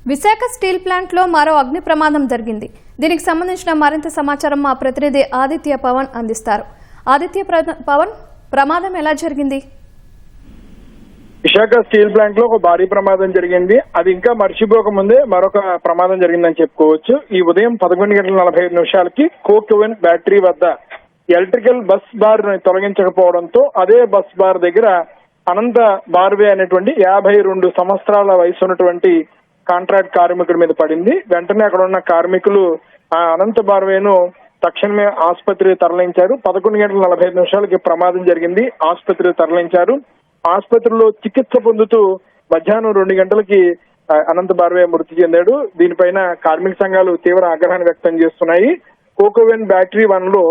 Visakha steel plant లో మరో అగ్ని ప్రమాదం జరిగింది. దీనికి సంబంధించిన మరింత సమాచారం మా ప్రతినిధి ఆదిత్య పవన్ అందిస్తారు. ఆదిత్య పవన్, ప్రమాదం ఎలా జరిగింది? విశాఖ స్టీల్ ప్లాంట్ లో ఒక భారీ ప్రమాదం జరిగింది. అది ఇంకా మర్చిపోక ముందే మరొక ప్రమాదం జరిగిందని చెప్పుకోవచ్చు. ఈ ఉదయం 11:45 కోక్ ఓవెన్ బ్యాటరీ వద్ద ఎలక్ట్రికల్ బస్ బార్ తొలగించకపోవడంతో అదే బస్ బార్ దగ్గర అనంత బార్వే అనేటువంటి 52 సంవత్సరాల వయసు ఉన్నటువంటి కాంట్రాక్ట్ కార్మికుడి మీద పడింది. వెంటనే అక్కడ ఉన్న కార్మికులు ఆ అనంత బార్వేను తక్షణమే ఆసుపత్రికి తరలించారు. 11:45 ప్రమాదం జరిగింది. ఆసుపత్రికి తరలించారు. ఆసుపత్రిలో చికిత్స పొందుతూ మధ్యాహ్నం 2 గంటలకి అనంత బార్వే మృతి చెందాడు. దీనిపైన కార్మిక సంఘాలు తీవ్ర ఆగ్రహాన్ని వ్యక్తం చేస్తున్నాయి. కోక్ ఓవెన్ బ్యాటరీ 1 లో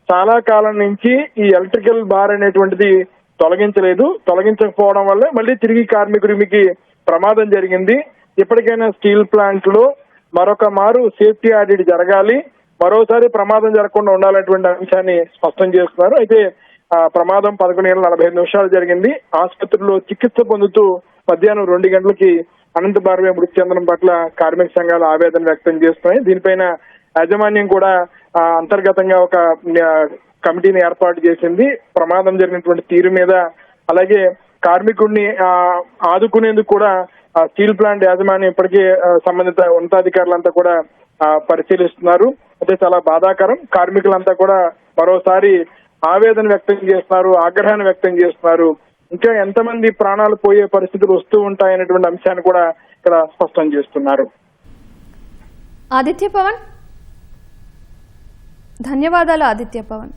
చాలా కాలం నుంచి ఈ ఎలక్ట్రికల్ బార్ అనేటువంటిది తొలగించకపోవడం వల్ల మళ్ళీ తిరిగి కార్మికుడికి ప్రమాదం జరిగింది. ఇప్పటికైనా స్టీల్ ప్లాంట్ లో మరొక మారు సేఫ్టీ ఆడిట్ జరగాలి, మరోసారి ప్రమాదం జరగకుండా ఉండాలనేటువంటి అంశాన్ని స్పష్టం చేస్తున్నారు. అయితే ప్రమాదం 11:45 జరిగింది. ఆసుపత్రిలో చికిత్స పొందుతూ మధ్యాహ్నం 2 గంటలకి అనంత బార్వే మృతి చెందడం పట్ల కార్మిక సంఘాలు ఆవేదన వ్యక్తం చేస్తున్నాయి. దీనిపైన యాజమాన్యం కూడా అంతర్గతంగా ఒక కమిటీని ఏర్పాటు చేసింది. ప్రమాదం జరిగినటువంటి తీరు మీద, అలాగే కార్మికుడిని ఆదుకునేందుకు కూడా స్టీల్ ప్లాంట్ యాజమాన్యం ఇప్పటికే సంబంధిత ఉన్నతాధికారులంతా కూడా పరిశీలిస్తున్నారు. అయితే చాలా బాధాకరం. కార్మికులంతా కూడా మరోసారి ఆవేదన వ్యక్తం చేస్తున్నారు, ఆగ్రహాన్ని వ్యక్తం చేస్తున్నారు. ఇంకా ఎంతమంది ప్రాణాలు పోయే పరిస్థితులు వస్తూ ఉంటాయనేటువంటి అంశాన్ని కూడా ఇక్కడ స్పష్టం చేస్తున్నారు. ఆదిత్య పవన్, ధన్యవాదాలు ఆదిత్య పవన్.